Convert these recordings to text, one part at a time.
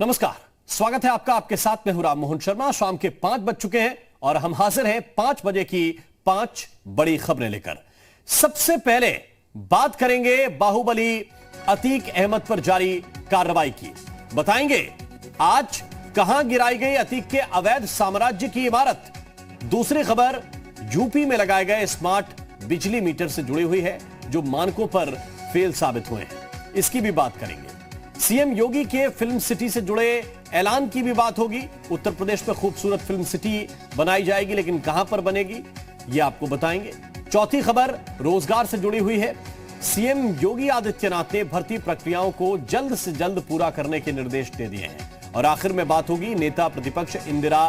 नमस्कार, स्वागत है आपका। आपके साथ में हूं राम मोहन शर्मा। शाम के 5 बज चुके हैं और हम हाजिर हैं 5 बजे की 5 बड़ी खबरें लेकर। सबसे पहले बात करेंगे बाहुबली अतीक अहमद पर जारी कार्रवाई की। बताएंगे आज कहां गिराई गई अतीक के अवैध साम्राज्य की इमारत। दूसरी खबर यूपी में लगाए गए स्मार्ट बिजली मीटर से जुड़ी हुई है जो मानकों पर फेल साबित हुए हैं, इसकी भी बात करेंगे। सीएम योगी के फिल्म सिटी से जुड़े ऐलान की भी बात होगी। उत्तर प्रदेश में खूबसूरत फिल्म सिटी बनाई जाएगी, लेकिन कहां पर बनेगी यह आपको बताएंगे। चौथी खबर रोजगार से जुड़ी हुई है। सीएम योगी आदित्यनाथ ने भर्ती प्रक्रियाओं को जल्द से जल्द पूरा करने के निर्देश दे दिए हैं। और आखिर में बात होगी नेता प्रतिपक्ष इंदिरा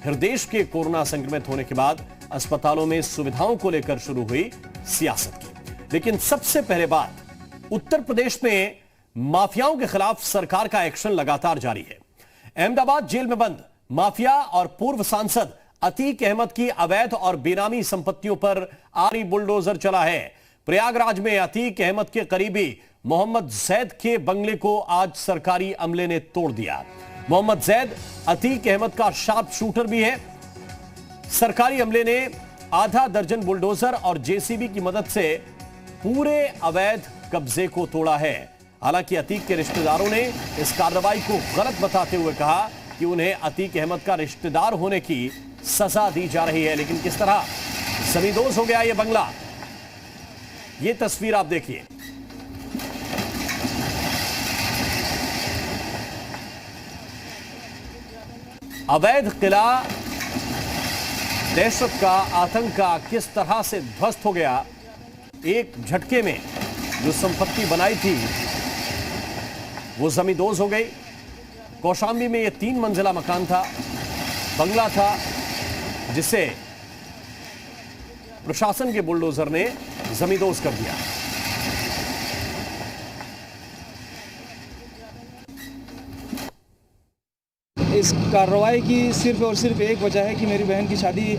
हृदय के कोरोना संक्रमित होने के बाद अस्पतालों में सुविधाओं को लेकर शुरू हुई सियासत की। लेकिन सबसे पहले बात उत्तर प्रदेश में माफियाओं के खिलाफ सरकार का एक्शन लगातार जारी है। अहमदाबाद जेल में बंद माफिया और पूर्व सांसद अतीक अहमद की अवैध और बेनामी संपत्तियों पर आरी बुलडोजर चला है। प्रयागराज में अतीक अहमद के करीबी मोहम्मद जैद के बंगले को आज सरकारी अमले ने तोड़ दिया। मोहम्मद जैद अतीक अहमद का शार्प शूटर भी है। सरकारी अमले ने आधा दर्जन बुलडोजर और जेसीबी की मदद से पूरे अवैध कब्जे को तोड़ा है। हालांकि अतीक के रिश्तेदारों ने इस कार्रवाई को गलत बताते हुए कहा कि उन्हें अतीक अहमद का रिश्तेदार होने की सजा दी जा रही है। लेकिन किस तरह जमींदोज हो गया यह बंगला, यह तस्वीर आप देखिए। अवैध किला, दहशत का, आतंक का किस तरह से ध्वस्त हो गया। एक झटके में जो संपत्ति बनाई थी वो जमींदोज हो गई। कौशाम्बी में यह 3 मंजिला मकान था, बंगला था, जिसे प्रशासन के बुलडोजर ने जमींदोज कर दिया। इस कार्रवाई की सिर्फ और सिर्फ एक वजह है कि मेरी बहन की शादी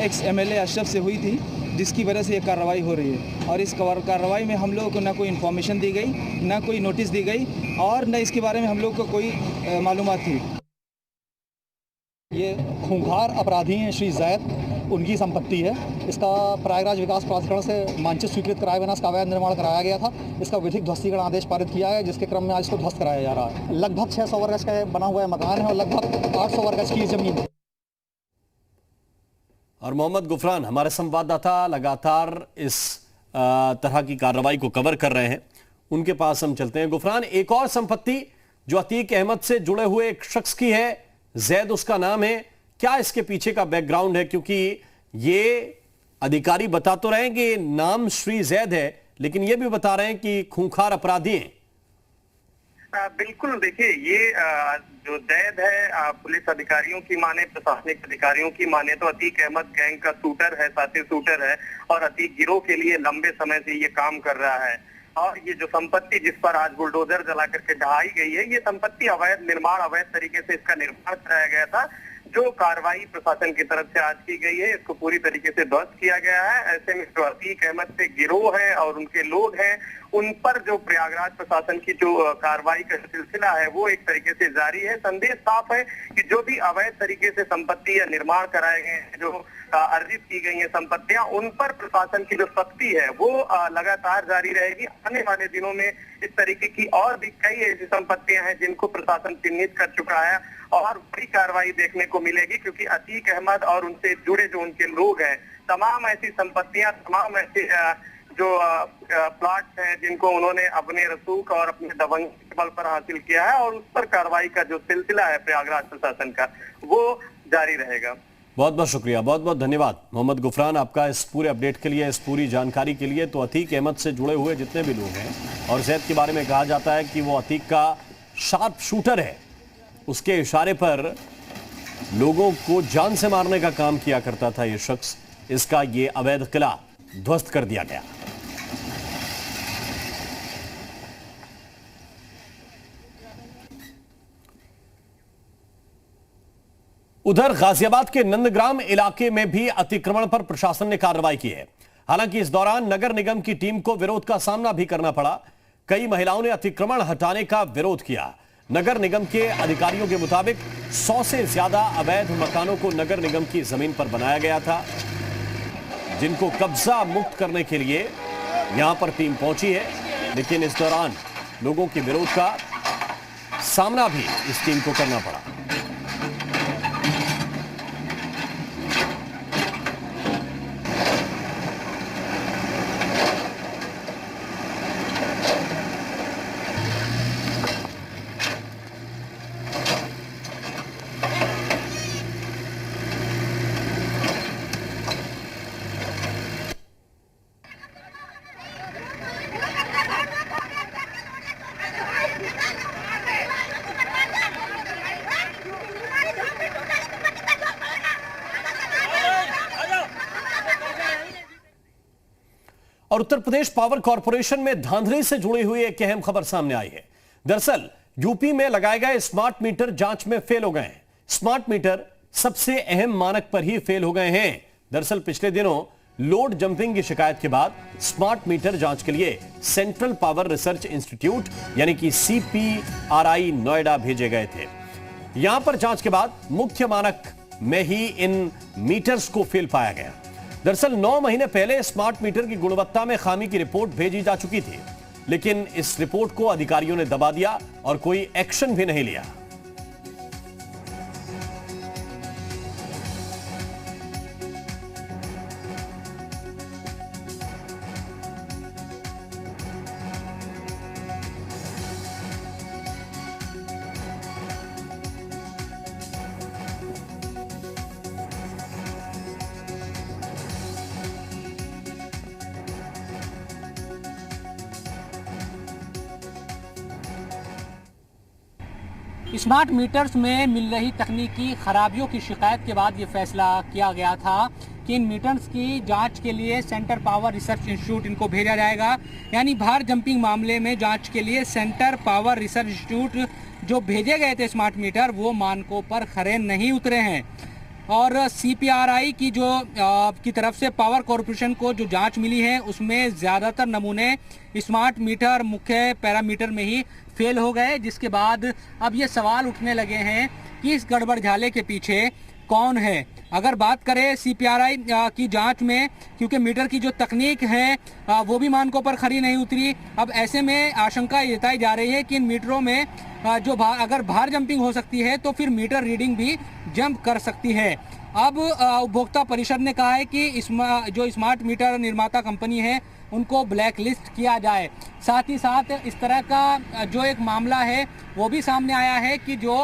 एक्स एमएलए अशरफ से हुई थी, जिसकी वजह से ये कार्रवाई हो रही है। और इस कार्रवाई में हम लोगों को ना कोई इन्फॉर्मेशन दी गई, ना कोई नोटिस दी गई और न इसके बारे में हम लोग को कोई मालूमात थी। ये खूंखार अपराधी हैं श्री जैद, उनकी संपत्ति है। इसका प्रयागराज विकास प्राधिकरण से मानचित्र स्वीकृत कराए बिना इसका अवैध निर्माण कराया गया था। इसका विधिक ध्वस्तीकरण आदेश पारित किया है, जिसके क्रम में आज इसको ध्वस्त कराया जा रहा है। लगभग 600 वर्ग गज का बना हुआ मकान है और लगभग 800 वर्ग गज की जमीन है। और मोहम्मद गुफरान हमारे संवाददाता लगातार इस तरह की कार्रवाई को कवर कर रहे हैं, उनके पास हम चलते हैं। गुफरान, एक और संपत्ति जो अतीक अहमद से जुड़े हुए एक शख्स की है, जैद उसका नाम है, क्या इसके पीछे का बैकग्राउंड है? क्योंकि ये अधिकारी बता तो रहे हैं कि नाम श्री जैद है, लेकिन ये भी बता रहे हैं कि खूंखार अपराधी हैं। बिल्कुल, देखिए ये जो जैद है, पुलिस अधिकारियों की माने, प्रशासनिक अधिकारियों की माने तो अतीक अहमद गैंग का शूटर है, साथी शूटर है और अतीक गिरोह के लिए लंबे समय से ये काम कर रहा है। और ये जो संपत्ति जिस पर आज बुलडोजर जला करके ढहाई गई है, ये संपत्ति अवैध निर्माण, अवैध तरीके से इसका निर्माण कराया गया था। जो कार्रवाई प्रशासन की तरफ से आज की गई है, इसको पूरी तरीके से ध्वस्त किया गया है। ऐसे में जो अतीक अहमद से गिरोह है और उनके लोग हैं, उन पर जो प्रयागराज प्रशासन की जो कार्रवाई का सिलसिला है वो एक तरीके से जारी है। संदेश साफ है कि जो भी अवैध तरीके से संपत्ति या निर्माण कराए गए हैं, जो अर्जित की गई है संपत्तियां, उन पर प्रशासन की जो सख्ती है वो लगातार जारी रहेगी। आने वाले दिनों में इस तरीके की और भी कई ऐसी संपत्तियां हैं जिनको प्रशासन चिन्हित कर चुका है और बड़ी कार्रवाई देखने को मिलेगी, क्योंकि अतीक अहमद और उनसे जुड़े जो उनके लोग हैं, तमाम ऐसी संपत्तियां, तमाम ऐसे जो प्लॉट हैं जिनको उन्होंने अपने रसूख और अपने दबंग के बल पर हासिल किया है, और उस पर कार्रवाई का जो सिलसिला है प्रयागराज प्रशासन का वो जारी रहेगा। बहुत बहुत शुक्रिया, बहुत बहुत धन्यवाद मोहम्मद गुफरान आपका इस पूरे अपडेट के लिए, इस पूरी जानकारी के लिए। तो अतीक अहमद से जुड़े हुए जितने भी लोग हैं, और जैद के बारे में कहा जाता है कि वो अतीक का शार्प शूटर है, उसके इशारे पर लोगों को जान से मारने का काम किया करता था ये शख्स। इसका ये अवैध किला ध्वस्त कर दिया गया। उधर गाजियाबाद के नंदग्राम इलाके में भी अतिक्रमण पर प्रशासन ने कार्रवाई की है। हालांकि इस दौरान नगर निगम की टीम को विरोध का सामना भी करना पड़ा। कई महिलाओं ने अतिक्रमण हटाने का विरोध किया। नगर निगम के अधिकारियों के मुताबिक 100 से ज्यादा अवैध मकानों को नगर निगम की जमीन पर बनाया गया था, जिनको कब्जा मुक्त करने के लिए यहां पर टीम पहुंची है। लेकिन इस दौरान लोगों के विरोध का सामना भी इस टीम को करना पड़ा। और उत्तर प्रदेश पावर कॉर्पोरेशन में धांधली से जुड़ी हुई एक अहम खबर सामने आई है। दरअसल यूपी में लगाए गए स्मार्ट मीटर जांच में फेल हो गए हैं। स्मार्ट मीटर सबसे अहम मानक पर ही फेल हो गए हैं। दरअसल पिछले दिनों लोड जंपिंग की शिकायत के बाद स्मार्ट मीटर जांच के लिए सेंट्रल पावर रिसर्च इंस्टीट्यूट यानी कि CPRI नोएडा भेजे गए थे। यहां पर जांच के बाद मुख्य मानक में ही इन मीटर्स को फेल पाया गया। दरअसल 9 महीने पहले स्मार्ट मीटर की गुणवत्ता में खामी की रिपोर्ट भेजी जा चुकी थी, लेकिन इस रिपोर्ट को अधिकारियों ने दबा दिया और कोई एक्शन भी नहीं लिया। स्मार्ट मीटर्स में मिल रही तकनीकी खराबियों की शिकायत के बाद ये फैसला किया गया था कि इन मीटर्स की जांच के लिए सेंटर पावर रिसर्च इंस्टीट्यूट इनको भेजा जाएगा। यानी भार जंपिंग मामले में जांच के लिए सेंटर पावर रिसर्च इंस्टीट्यूट जो भेजे गए थे स्मार्ट मीटर, वो मानकों पर खरे नहीं उतरे हैं। और CPRI की जो की तरफ से पावर कॉरपोरेशन को जो जांच मिली है, उसमें ज़्यादातर नमूने स्मार्ट मीटर मुख्य पैरामीटर में ही फेल हो गए, जिसके बाद अब ये सवाल उठने लगे हैं कि इस गड़बड़ झाले के पीछे कौन है। अगर बात करें CPRI की जांच में, क्योंकि मीटर की जो तकनीक है वो भी मानकों पर खरी नहीं उतरी, अब ऐसे में आशंका जताई जा रही है कि इन मीटरों में जो अगर भार जंपिंग हो सकती है तो फिर मीटर रीडिंग भी जंप कर सकती है। अब उपभोक्ता परिषद ने कहा है कि जो स्मार्ट मीटर निर्माता कंपनी है उनको ब्लैक लिस्ट किया जाए। साथ ही साथ इस तरह का जो एक मामला है वो भी सामने आया है कि जो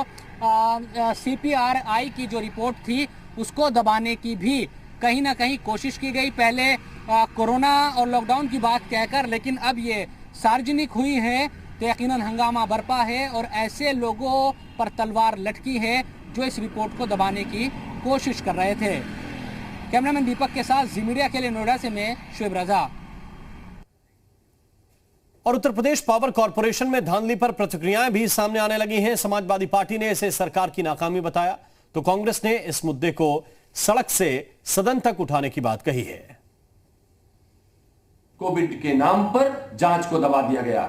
CPRI की जो रिपोर्ट थी उसको दबाने की भी कहीं ना कहीं कोशिश की गई, पहले कोरोना और लॉकडाउन की बात कहकर, लेकिन अब ये सार्वजनिक हुई है तो यकीनन हंगामा बरपा है और ऐसे लोगों पर तलवार लटकी है जो इस रिपोर्ट को दबाने की कोशिश कर रहे थे। कैमरामैन दीपक के साथ जी मीडिया के लिए नोएडा से मैं शुएब रजा। और उत्तर प्रदेश पावर कॉर्पोरेशन में धांधली पर प्रतिक्रियाएं भी सामने आने लगी हैं। समाजवादी पार्टी ने इसे सरकार की नाकामी बताया, तो कांग्रेस ने इस मुद्दे को सड़क से सदन तक उठाने की बात कही है। कोविड के नाम पर जांच को दबा दिया गया।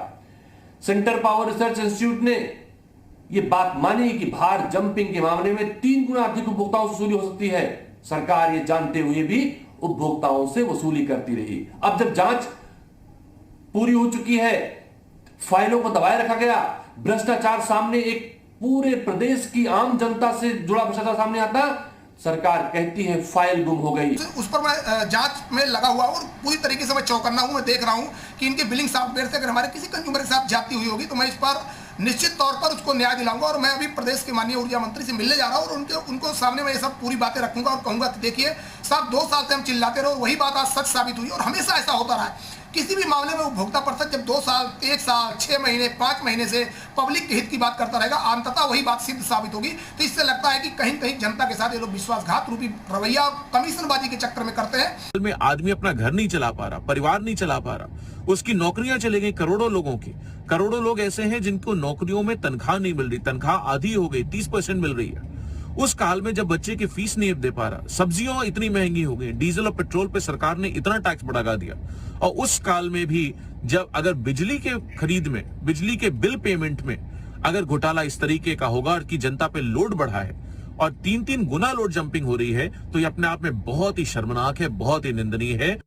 सेंटर पावर रिसर्च इंस्टीट्यूट ने यह बात मानी कि भार जंपिंग के मामले में 3 गुना अधिक उपभोक्ताओं से वसूली हो सकती है। सरकार ये जानते हुए भी उपभोक्ताओं से वसूली करती रही। अब जब जांच पूरी हो चुकी है, फाइलों को दबाए रखा गया, भ्रष्टाचार सामने, एक पूरे प्रदेश की आम जनता से जुड़ा भ्रष्टाचार सामने आता, सरकार कहती है फाइल गुम हो गई। उस पर मैं जांच में लगा हुआ और पूरी तरीके से मैं चौकन्ना हूं। मैं देख रहा हूं कि इनके बिलिंग सॉफ्टवेयर से अगर हमारे किसी कंज्यूमर के साथ ज्यादती हुई होगी तो मैं इस पर निश्चित तौर पर उसको न्याय दिलाऊंगा। और मैं अभी प्रदेश के माननीय ऊर्जा मंत्री से मिलने जा रहा हूं और उनको सामने मैं ये सब पूरी बातें रखूंगा और कहूंगा कि देखिए साहब, 2 साल से हम चिल्लाते रहो, वही बात आज सच साबित हुई। और हमेशा ऐसा होता रहा है, किसी भी मामले में उपभोक्ता परिषद जब 2 साल, 1 साल, 6 महीने, 5 महीने से पब्लिक के हित की बात करता रहेगा, अंततः वही बात सिद्ध साबित होगी। तो इससे लगता है कि कहीं कहीं जनता के साथ ये लोग विश्वासघात रूपी रवैया कमीशनबाजी के चक्कर में करते हैं। में आदमी अपना घर नहीं चला पा रहा, परिवार नहीं चला पा रहा, उसकी नौकरियां चली गई। करोड़ों लोगों की, करोड़ों लोग ऐसे हैं जिनको नौकरियों में तनख्वाह नहीं मिल रही, तनख्वाह आधी हो गई, 30% मिल रही है। उस काल में जब बच्चे की फीस नहीं दे पा रहा, सब्जियां इतनी महंगी हो गई, डीजल और पेट्रोल पे सरकार ने इतना टैक्स बढ़ा दिया, और उस काल में भी जब अगर बिजली के खरीद में, बिजली के बिल पेमेंट में अगर घोटाला इस तरीके का होगा और कि जनता पे लोड बढ़ा है और 3-3 गुना लोड जंपिंग हो रही है, तो ये अपने आप में बहुत ही शर्मनाक है, बहुत ही निंदनीय है।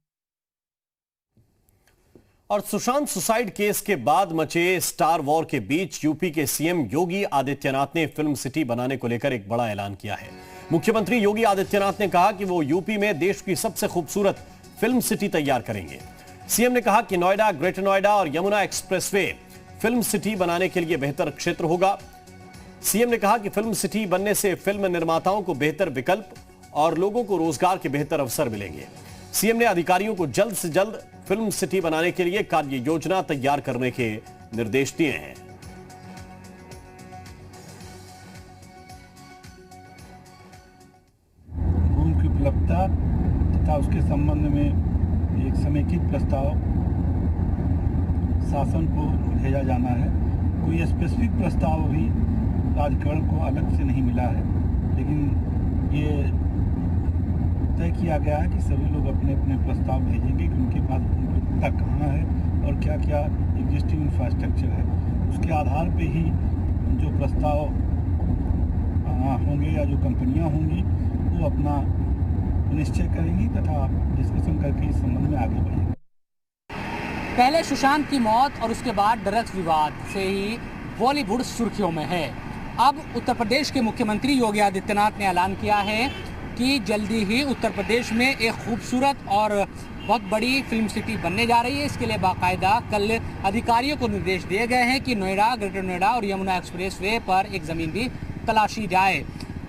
और सुशांत सुसाइड केस के बाद मचे स्टार वॉर के बीच यूपी के सीएम योगी आदित्यनाथ ने फिल्म सिटी बनाने को लेकर एक बड़ा ऐलान किया है। मुख्यमंत्री योगी आदित्यनाथ ने कहा कि वो यूपी में देश की सबसे खूबसूरत फिल्म सिटी तैयार करेंगे। सीएम ने कहा कि नोएडा, ग्रेटर नोएडा और यमुना एक्सप्रेसवे फिल्म सिटी बनाने के लिए बेहतर क्षेत्र होगा। सीएम ने कहा कि फिल्म सिटी बनने से फिल्म निर्माताओं को बेहतर विकल्प और लोगों को रोजगार के बेहतर अवसर मिलेंगे। सीएम ने अधिकारियों को जल्द से जल्द फिल्म सिटी बनाने के लिए कार्य योजना तैयार करने के निर्देश दिए हैं। भूमि की उपलब्धता तथा उसके संबंध में एक समेकित प्रस्ताव शासन को भेजा जाना है। कोई स्पेसिफिक प्रस्ताव अभी प्राधिकरण को अलग से नहीं मिला है, लेकिन ये तय किया गया है कि सभी लोग अपने अपने प्रस्ताव भेजेंगे कि उनके पास उपलब्धता कहाँ है और क्या क्या एग्जिस्टिंग इंफ्रास्ट्रक्चर है। उसके आधार पे ही जो प्रस्ताव होंगे या जो कंपनियां होंगी वो अपना निश्चय करेंगी तथा डिस्कशन करके इस संबंध में आगे बढ़ेंगे। पहले सुशांत की मौत और उसके बाद ड्रग्स विवाद से ही बॉलीवुड सुर्खियों में है। अब उत्तर प्रदेश के मुख्यमंत्री योगी आदित्यनाथ ने ऐलान किया है कि जल्दी ही उत्तर प्रदेश में एक खूबसूरत और बहुत बड़ी फिल्म सिटी बनने जा रही है। इसके लिए बाकायदा कल अधिकारियों को निर्देश दिए गए हैं कि नोएडा, ग्रेटर नोएडा और यमुना एक्सप्रेसवे पर एक ज़मीन भी तलाशी जाए।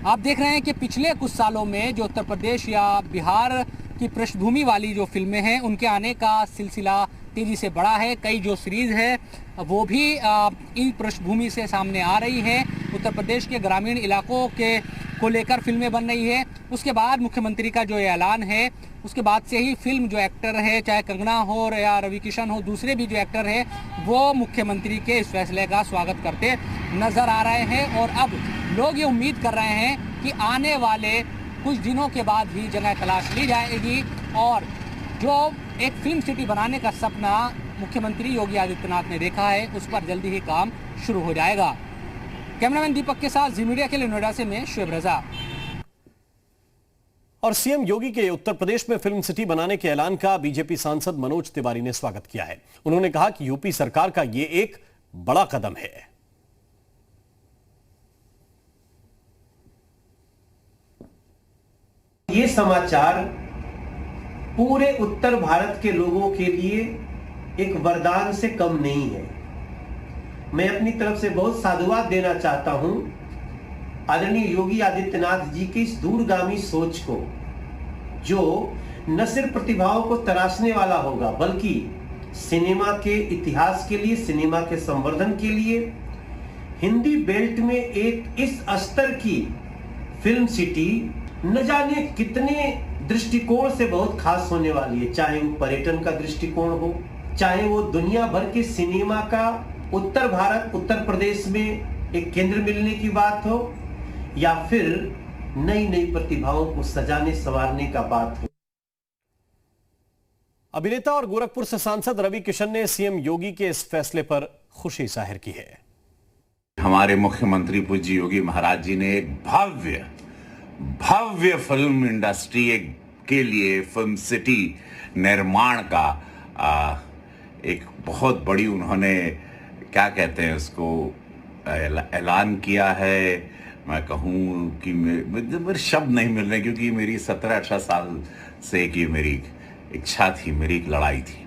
आप देख रहे हैं कि पिछले कुछ सालों में जो उत्तर प्रदेश या बिहार की पृष्ठभूमि वाली जो फिल्में हैं उनके आने का सिलसिला तेज़ी से बढ़ा है। कई जो सीरीज़ है वो भी इन पृष्ठभूमि से सामने आ रही है। उत्तर प्रदेश के ग्रामीण इलाकों के को लेकर फिल्में बन रही है। उसके बाद मुख्यमंत्री का जो ऐलान है उसके बाद से ही फिल्म जो एक्टर है, चाहे कंगना हो या रवि किशन हो, दूसरे भी जो एक्टर है वो मुख्यमंत्री के इस फैसले का स्वागत करते नजर आ रहे हैं। और अब लोग ये उम्मीद कर रहे हैं कि आने वाले कुछ दिनों के बाद ही जगह तलाश ली जाएगी और जो एक फिल्म सिटी बनाने का सपना मुख्यमंत्री योगी आदित्यनाथ ने देखा है उस पर जल्दी ही काम शुरू हो जाएगा। कैमरामैन दीपक के साथ जी मीडिया के लिए नोएडा से मैं शुएब रजा। और सीएम योगी के उत्तर प्रदेश में फिल्म सिटी बनाने के ऐलान का बीजेपी सांसद मनोज तिवारी ने स्वागत किया है। उन्होंने कहा कि यूपी सरकार का यह एक बड़ा कदम है। ये समाचार पूरे उत्तर भारत के लोगों के लिए एक वरदान से कम नहीं है। मैं अपनी तरफ से बहुत साधुवाद देना चाहता हूं आदरणीय योगी आदित्यनाथ जी की इस दूरगामी सोच को, जो न सिर्फ प्रतिभाओं को तराशने वाला होगा बल्कि सिनेमा के इतिहास के लिए, सिनेमा के संवर्धन के लिए हिंदी बेल्ट में एक इस स्तर की फिल्म सिटी न जाने कितने दृष्टिकोण से बहुत खास होने वाली है। चाहे वो पर्यटन का दृष्टिकोण हो, चाहे वो दुनिया भर के सिनेमा का उत्तर भारत, उत्तर प्रदेश में एक केंद्र मिलने की बात हो, या फिर नई नई प्रतिभाओं को सजाने संवारने का बात हो। अभिनेता और गोरखपुर से सांसद रवि किशन ने सीएम योगी के इस फैसले पर खुशी जाहिर की है। हमारे मुख्यमंत्री पूज्य योगी महाराज जी ने एक भव्य फिल्म इंडस्ट्री के लिए फिल्म सिटी निर्माण का एक बहुत बड़ी उन्होंने क्या कहते हैं उसको ऐलान किया है। मैं कहूँ कि मेरे शब्द नहीं मिल रहे, क्योंकि मेरी 17-18 साल से कि मेरी इच्छा थी, मेरी एक लड़ाई थी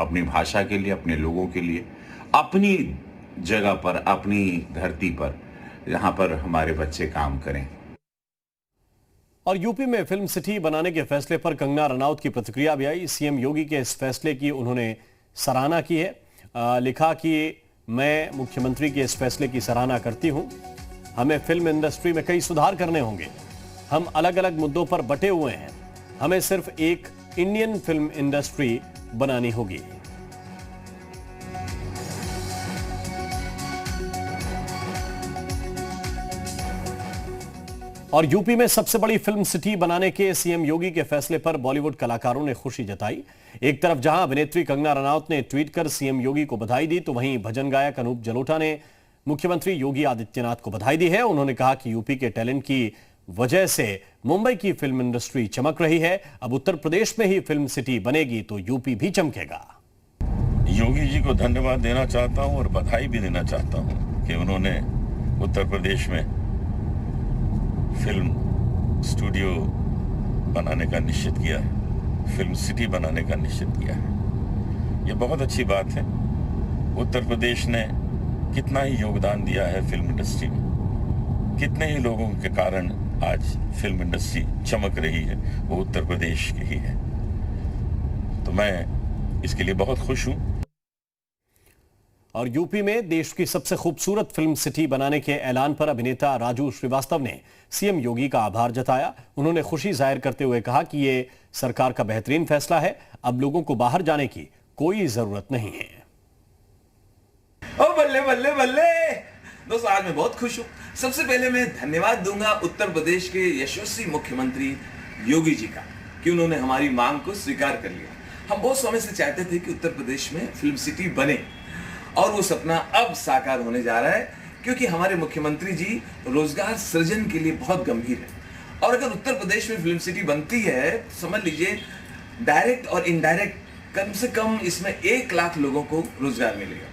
अपनी भाषा के लिए, अपने लोगों के लिए, अपनी जगह पर, अपनी धरती पर, जहाँ पर हमारे बच्चे काम करें। और यूपी में फिल्म सिटी बनाने के फैसले पर कंगना रनौत की प्रतिक्रिया भी आई। सीएम योगी के इस फैसले की उन्होंने सराहना की है। लिखा कि मैं मुख्यमंत्री के इस फैसले की सराहना करती हूं। हमें फिल्म इंडस्ट्री में कई सुधार करने होंगे। हम अलग अलग मुद्दों पर बटे हुए हैं। हमें सिर्फ एक इंडियन फिल्म इंडस्ट्री बनानी होगी। और यूपी में सबसे बड़ी फिल्म सिटी बनाने के सीएम योगी के फैसले पर बॉलीवुड कलाकारों ने खुशी जताई। एक तरफ जहां अभिनेत्री कंगना रनौत ने ट्वीट कर सीएम योगी को बधाई दी, तो वहीं भजन गायक अनूप जलोटा ने मुख्यमंत्री योगी आदित्यनाथ को बधाई दी है। उन्होंने कहा कि यूपी के टैलेंट की वजह से मुंबई की फिल्म इंडस्ट्री चमक रही है। अब उत्तर प्रदेश में ही फिल्म सिटी बनेगी तो यूपी भी चमकेगा। योगी जी को धन्यवाद देना चाहता हूं और बधाई भी देना चाहता हूं कि उन्होंने उत्तर प्रदेश में फिल्म स्टूडियो बनाने का निश्चित किया है, फिल्म सिटी बनाने का निश्चित किया है। ये बहुत अच्छी बात है। उत्तर प्रदेश ने कितना ही योगदान दिया है फिल्म इंडस्ट्री में, कितने ही लोगों के कारण आज फिल्म इंडस्ट्री चमक रही है, वो उत्तर प्रदेश की ही है। तो मैं इसके लिए बहुत खुश हूं। और यूपी में देश की सबसे खूबसूरत फिल्म सिटी बनाने के ऐलान पर अभिनेता राजू श्रीवास्तव ने सीएम योगी का आभार जताया। उन्होंने खुशी जाहिर करते हुए कहा कि ये सरकार का बेहतरीन फैसला है, अब लोगों को बाहर जाने की कोई जरूरत नहीं है। ओ बल्ले बल्ले बल्ले दोस्तों, आज मैं बहुत खुश हूं। सबसे पहले मैं धन्यवाद दूंगा उत्तर प्रदेश के यशस्वी मुख्यमंत्री योगी जी का कि उन्होंने हमारी मांग को स्वीकार कर लिया। हम बहुत समय से चाहते थे कि उत्तर प्रदेश में फिल्म सिटी बने और वो सपना अब साकार होने जा रहा है, क्योंकि हमारे मुख्यमंत्री जी रोजगार सृजन के लिए बहुत गंभीर है। और अगर उत्तर प्रदेश में फिल्म सिटी बनती है, समझ लीजिए डायरेक्ट और इनडायरेक्ट कम से कम इसमें 1 लाख लोगों को रोजगार मिलेगा।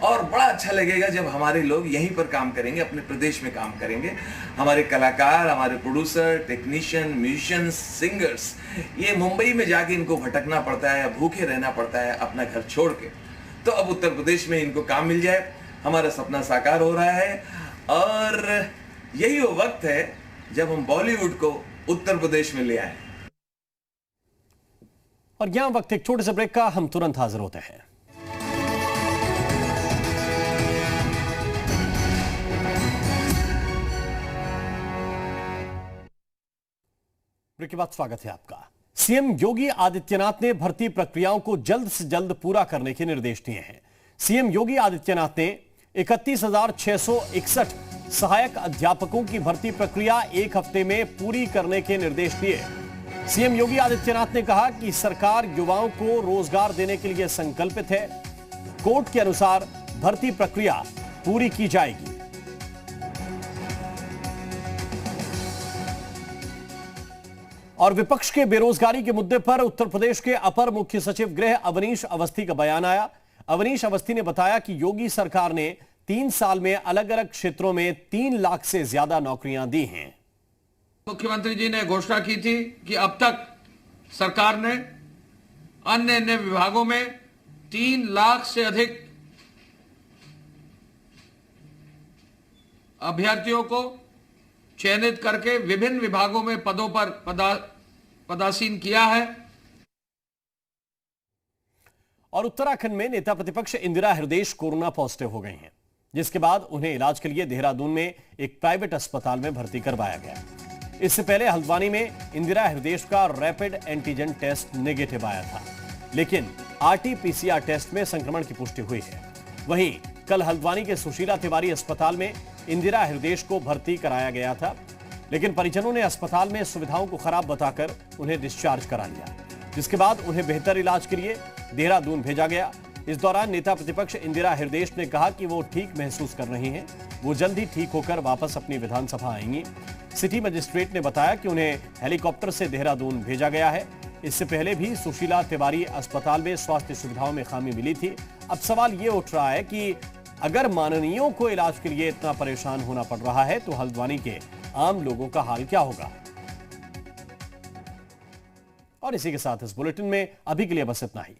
और बड़ा अच्छा लगेगा जब हमारे लोग यहीं पर काम करेंगे, अपने प्रदेश में काम करेंगे। हमारे कलाकार, हमारे प्रोड्यूसर, टेक्नीशियन, म्यूजिशियंस, सिंगर्स, ये मुंबई में जाके इनको भटकना पड़ता है, भूखे रहना पड़ता है अपना घर छोड़ के। तो अब उत्तर प्रदेश में इनको काम मिल जाए, हमारा सपना साकार हो रहा है। और यही वो वक्त है जब हम बॉलीवुड को उत्तर प्रदेश में ले आए। और यहां वक्त एक छोटे से ब्रेक का, हम तुरंत हाजिर होते हैं। ब्रेक के बाद स्वागत है आपका। सीएम योगी आदित्यनाथ ने भर्ती प्रक्रियाओं को जल्द से जल्द पूरा करने के निर्देश दिए हैं। सीएम योगी आदित्यनाथ ने 31,661 सहायक अध्यापकों की भर्ती प्रक्रिया 1 हफ्ते में पूरी करने के निर्देश दिए। सीएम योगी आदित्यनाथ ने कहा कि सरकार युवाओं को रोजगार देने के लिए संकल्पित है। कोर्ट के अनुसार भर्ती प्रक्रिया पूरी की जाएगी। और विपक्ष के बेरोजगारी के मुद्दे पर उत्तर प्रदेश के अपर मुख्य सचिव गृह अवनीश अवस्थी का बयान आया। अवनीश अवस्थी ने बताया कि योगी सरकार ने 3 साल में अलग अलग क्षेत्रों में 3 लाख से ज्यादा नौकरियां दी हैं। मुख्यमंत्री जी ने घोषणा की थी कि अब तक सरकार ने अन्य विभागों में 3 लाख से अधिक अभ्यर्थियों को चयनित करके विभिन्न विभागों में पदों पर पदासीन किया है। और उत्तराखंड में नेता प्रतिपक्ष इंदिरा हृदयेश कोरोना पॉजिटिव हो गई हैं, जिसके बाद उन्हें इलाज के लिए देहरादून में एक प्राइवेट अस्पताल में भर्ती करवाया गया। इससे पहले हल्द्वानी में इंदिरा हृदयेश का रैपिड एंटीजन टेस्ट नेगेटिव आया था, लेकिन आरटी-पीसीआर टेस्ट में संक्रमण की पुष्टि हुई है। वहीं कल हल्द्वानी के सुशीला तिवारी अस्पताल में इंदिरा हृदयेश को भर्ती कराया गया था, लेकिन परिजनों ने अस्पताल में सुविधाओं को खराब बताकर उन्हें डिस्चार्ज करा लिया, जिसके बाद उन्हें बेहतर इलाज के लिए देहरादून भेजा गया। इस दौरान नेता प्रतिपक्ष इंदिरा हृदयेश ने कहा कि वो ठीक महसूस कर रही हैं, वो जल्द ही ठीक होकर वापस अपनी विधानसभा आएंगी। सिटी मजिस्ट्रेट ने बताया कि उन्हें हेलीकॉप्टर से देहरादून भेजा गया है। इससे पहले भी सुशीला तिवारी अस्पताल में स्वास्थ्य सुविधाओं में खामी मिली थी। अब सवाल ये उठ रहा है कि अगर माननीयों को इलाज के लिए इतना परेशान होना पड़ रहा है तो हल्द्वानी के आम लोगों का हाल क्या होगा। और इसी के साथ इस बुलेटिन में अभी के लिए बस इतना ही।